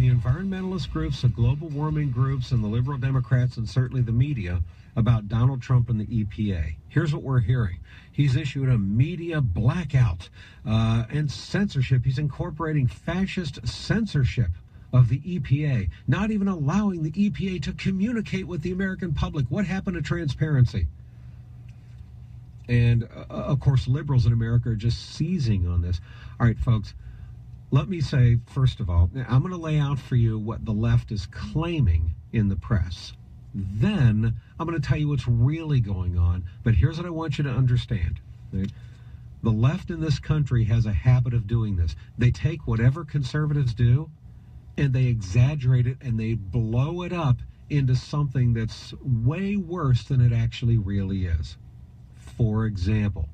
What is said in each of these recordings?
the environmentalist groups, the global warming groups, and the liberal Democrats, and certainly the media about Donald Trump and the EPA. Here's what we're hearing. He's issued a media blackout and censorship. He's incorporating fascist censorship of the EPA, not even allowing the EPA to communicate with the American public. What happened to transparency? And, of course, liberals in America are just seizing on this. All right, folks, let me say, first of all, I'm going to lay out for you what the left is claiming in the press. Then I'm going to tell you what's really going on. But here's what I want you to understand. Right? The left in this country has a habit of doing this. They take whatever conservatives do and they exaggerate it and they blow it up into something that's way worse than it actually really is. For example,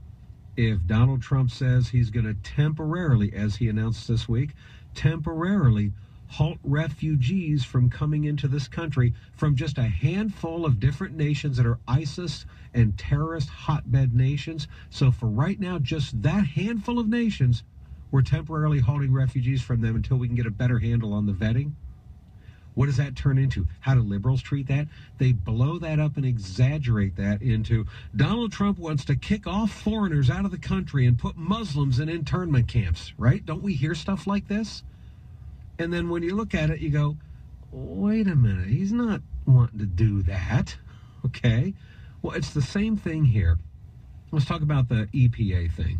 if Donald Trump says he's going to temporarily, as he announced this week, temporarily halt refugees from coming into this country from just a handful of different nations that are ISIS and terrorist hotbed nations. So for right now, just that handful of nations, we're temporarily halting refugees from them until we can get a better handle on the vetting. What does that turn into? How do liberals treat that? They blow that up and exaggerate that into Donald Trump wants to kick off foreigners out of the country and put Muslims in internment camps, right? Don't we hear stuff like this? And then when you look at it, you go, wait a minute, he's not wanting to do that, okay? Well, it's the same thing here. Let's talk about the EPA thing.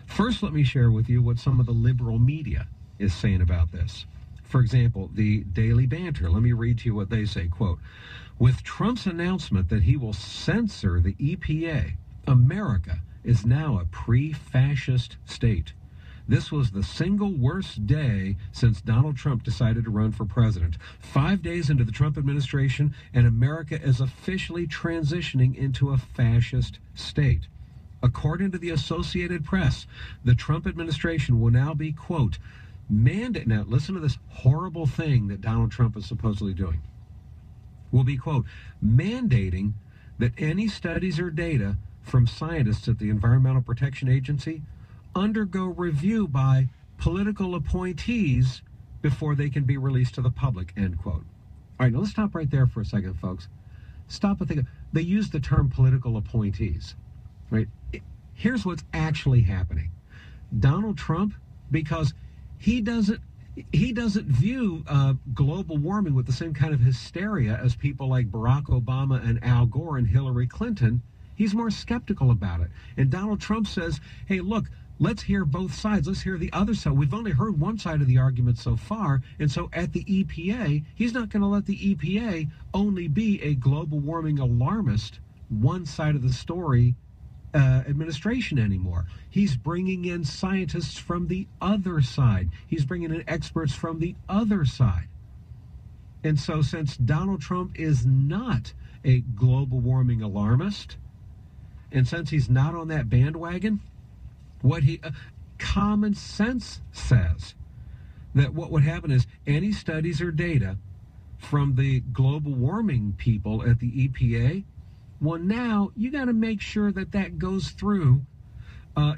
First, let me share with you what some of the liberal media is saying about this. For example, the Daily Banter. Let me read to you what they say. Quote, with Trump's announcement that he will censor the EPA, America is now a pre-fascist state. This was the single worst day since Donald Trump decided to run for president. 5 days into the Trump administration, and America is officially transitioning into a fascist state. According to the Associated Press, the Trump administration will now be, quote, now listen to this horrible thing that Donald Trump is supposedly doing. Will be, quote, mandating that any studies or data from scientists at the Environmental Protection Agency undergo review by political appointees before they can be released to the public, end quote. All right, now let's stop right there for a second, folks. Stop and think. They use the term political appointees, right? Here's what's actually happening. Donald Trump, because he doesn't view global warming with the same kind of hysteria as people like Barack Obama and Al Gore and Hillary Clinton. He's more skeptical about it. And Donald Trump says, hey, look, let's hear both sides. Let's hear the other side. We've only heard one side of the argument so far. And so at the EPA, he's not going to let the EPA only be a global warming alarmist, one side of the story administration anymore. He's bringing in scientists from the other side. He's bringing in experts from the other side. And so since Donald Trump is not a global warming alarmist, and since he's not on that bandwagon, what common sense says that what would happen is any studies or data from the global warming people at the EPA, well, now you got to make sure that that goes through.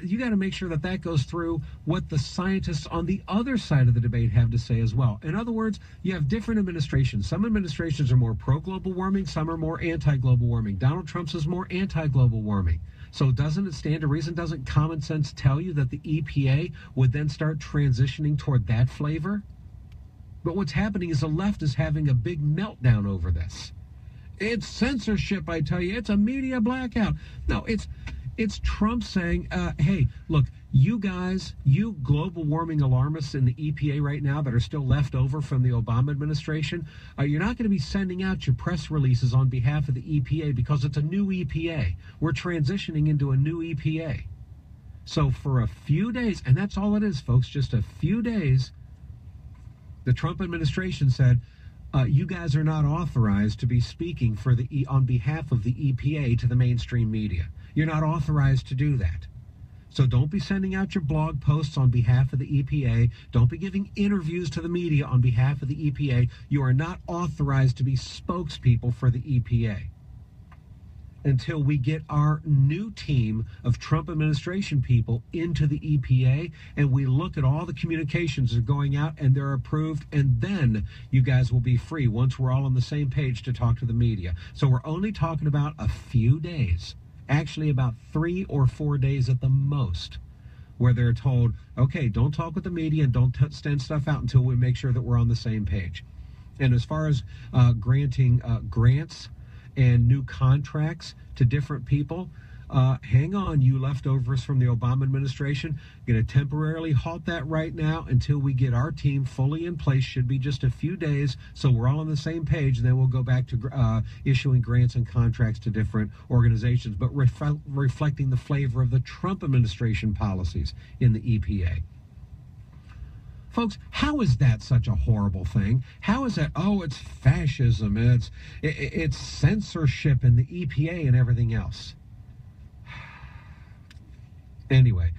You got to make sure that that goes through what the scientists on the other side of the debate have to say as well. In other words, you have different administrations. Some administrations are more pro-global warming. Some are more anti-global warming. Donald Trump's is more anti-global warming. So doesn't it stand to reason, doesn't common sense tell you that the EPA would then start transitioning toward that flavor? But what's happening is the left is having a big meltdown over this. It's censorship, I tell you. It's a media blackout. No, it's Trump saying, hey, look, you guys, you global warming alarmists in the EPA right now that are still left over from the Obama administration, you're not going to be sending out your press releases on behalf of the EPA because it's a new EPA. We're transitioning into a new EPA. So for a few days, and that's all it is, folks, just a few days, the Trump administration said, you guys are not authorized to be speaking on behalf of the EPA to the mainstream media. You're not authorized to do that. So don't be sending out your blog posts on behalf of the EPA. Don't be giving interviews to the media on behalf of the EPA. You are not authorized to be spokespeople for the EPA. until we get our new team of Trump administration people into the EPA and we look at all the communications that are going out and they're approved, and then you guys will be free once we're all on the same page to talk to the media. So we're only talking about a few days, actually about 3 or 4 days at the most, where they're told, okay, don't talk with the media and don't send stuff out until we make sure that we're on the same page. And as far as granting grants and new contracts to different people, hang on, you leftovers from the Obama administration. Going to temporarily halt that right now until we get our team fully in place. Should be just a few days, so we're all on the same page, and then we'll go back to issuing grants and contracts to different organizations, but reflecting the flavor of the Trump administration policies in the EPA. Folks, how is that such a horrible thing? How is that? Oh, it's fascism, and it's censorship in the EPA and everything else. Anyway,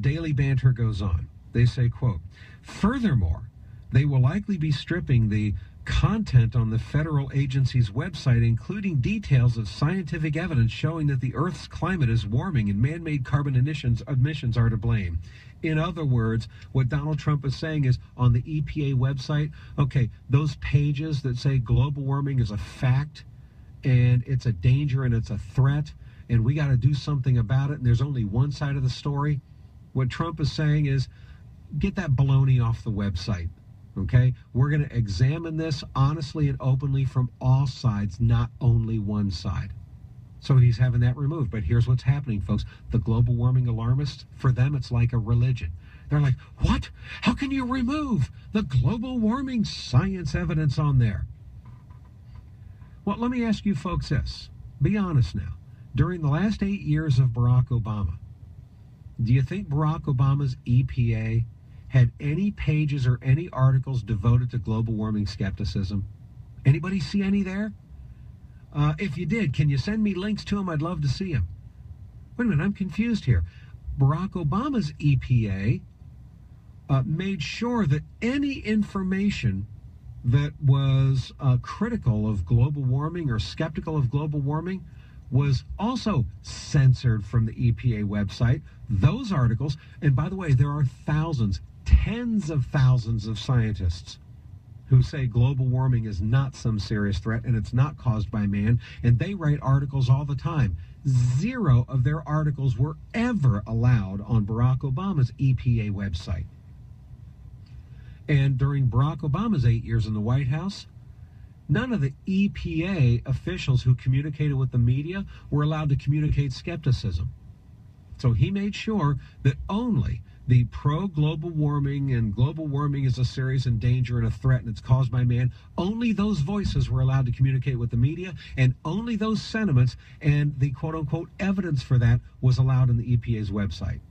Daily Banter goes on. They say, quote, furthermore, they will likely be stripping the content on the federal agency's website, including details of scientific evidence showing that the Earth's climate is warming and man-made carbon emissions are to blame. In other words, what Donald Trump is saying is on the EPA website, okay, those pages that say global warming is a fact and it's a danger and it's a threat and we got to do something about it, and there's only one side of the story. What Trump is saying is, get that baloney off the website, okay? We're going to examine this honestly and openly from all sides, not only one side. So he's having that removed. But here's what's happening, folks. The global warming alarmists, for them, it's like a religion. They're like, what? How can you remove the global warming science evidence on there? Well, let me ask you folks this. Be honest now. During the last 8 years of Barack Obama, do you think Barack Obama's EPA had any pages or any articles devoted to global warming skepticism? Anybody see any there? If you did, can you send me links to them? I'd love to see them. Wait a minute, I'm confused here. Barack Obama's EPA made sure that any information that was critical of global warming or skeptical of global warming was also censored from the EPA website. Those articles, and by the way, there are thousands, tens of thousands of scientists who say global warming is not some serious threat and it's not caused by man, and they write articles all the time. 0 of their articles were ever allowed on Barack Obama's EPA website. And during Barack Obama's 8 years in the White House, none of the EPA officials who communicated with the media were allowed to communicate skepticism. So he made sure that only the pro-global warming and global warming is a serious and danger and a threat and it's caused by man, only those voices were allowed to communicate with the media, and only those sentiments and the quote-unquote evidence for that was allowed on the EPA's website.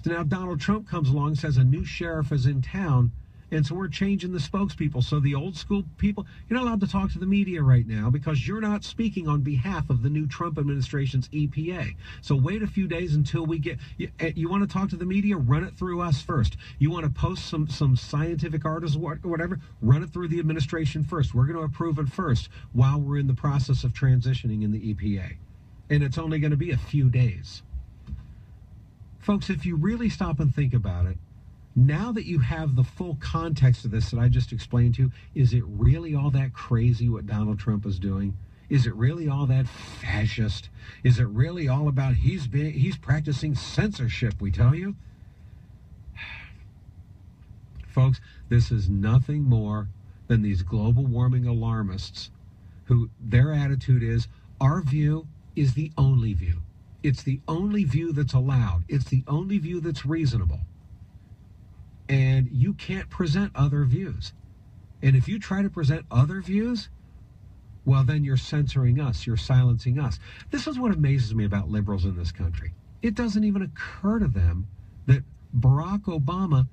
So now Donald Trump comes along and says a new sheriff is in town, and so we're changing the spokespeople. So the old school people, you're not allowed to talk to the media right now because you're not speaking on behalf of the new Trump administration's EPA. So wait a few days until we get, you want to talk to the media, run it through us first. You want to post some scientific articles or whatever, run it through the administration first. We're going to approve it first while we're in the process of transitioning in the EPA. And it's only going to be a few days. Folks, if you really stop and think about it, now that you have the full context of this that I just explained to you, is it really all that crazy what Donald Trump is doing? Is it really all that fascist? Is it really all about he's practicing censorship, we tell you? Folks, this is nothing more than these global warming alarmists who their attitude is, our view is the only view. It's the only view that's allowed. It's the only view that's reasonable. And you can't present other views. And if you try to present other views, well, then you're censoring us. You're silencing us. This is what amazes me about liberals in this country. It doesn't even occur to them that Barack Obama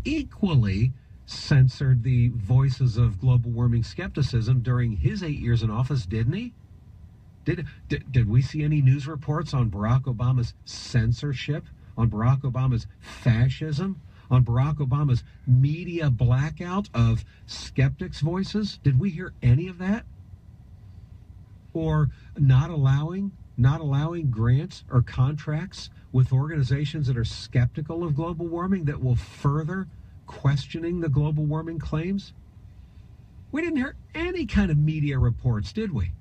equally censored the voices of global warming skepticism during his 8 years in office, didn't he? Did we see any news reports on Barack Obama's censorship, on Barack Obama's fascism, on Barack Obama's media blackout of skeptics' voices? Did we hear any of that? Or not allowing not allowing grants or contracts with organizations that are skeptical of global warming that will further questioning the global warming claims? We didn't hear any kind of media reports, did we?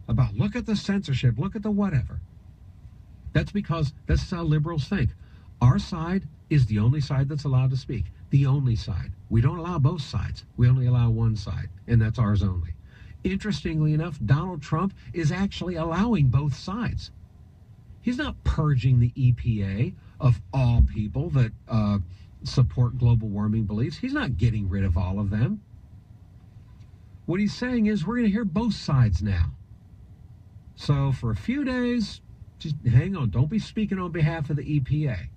About look at the censorship, look at the whatever. That's because this is how liberals think. Our side is the only side that's allowed to speak. The only side. We don't allow both sides. We only allow one side, and that's ours only. Interestingly enough, Donald Trump is actually allowing both sides. He's not purging the EPA of all people that support global warming beliefs. He's not getting rid of all of them. What he's saying is we're going to hear both sides now. So for a few days, just hang on. Don't be speaking on behalf of the EPA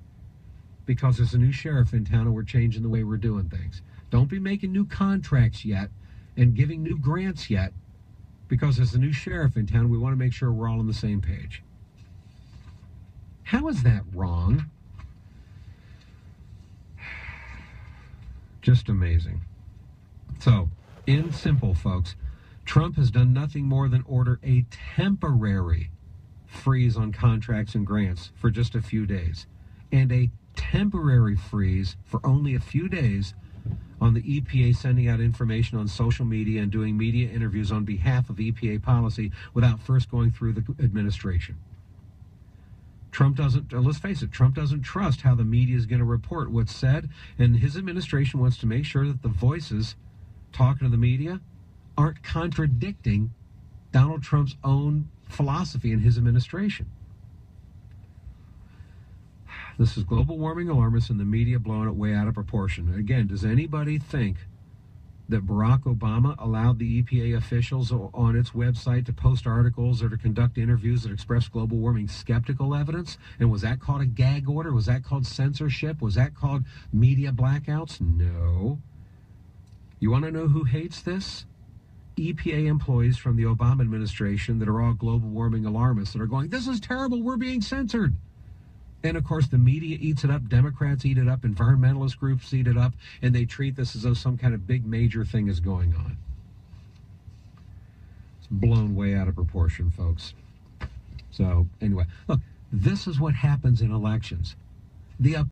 because there's a new sheriff in town and we're changing the way we're doing things. Don't be making new contracts yet and giving new grants yet because there's a new sheriff in town. We want to make sure we're all on the same page. How is that wrong? Just amazing. So, in simple, folks, Trump has done nothing more than order a temporary freeze on contracts and grants for just a few days, and a temporary freeze for only a few days on the EPA sending out information on social media and doing media interviews on behalf of EPA policy without first going through the administration. Trump doesn't, let's face it, Trump doesn't trust how the media is going to report what's said, and his administration wants to make sure that the voices talking to the media aren't contradicting Donald Trump's own philosophy in his administration. This is global warming alarmists and the media blowing it way out of proportion. Again, does anybody think that Barack Obama allowed the EPA officials on its website to post articles or to conduct interviews that express global warming skeptical evidence? And was that called a gag order? Was that called censorship? Was that called media blackouts? No. You want to know who hates this? EPA employees from the Obama administration that are all global warming alarmists that are going, this is terrible, we're being censored. And of course the media eats it up, Democrats eat it up, environmentalist groups eat it up, and they treat this as though some kind of big major thing is going on. It's blown way out of proportion, folks. So anyway, look, this is what happens in elections. The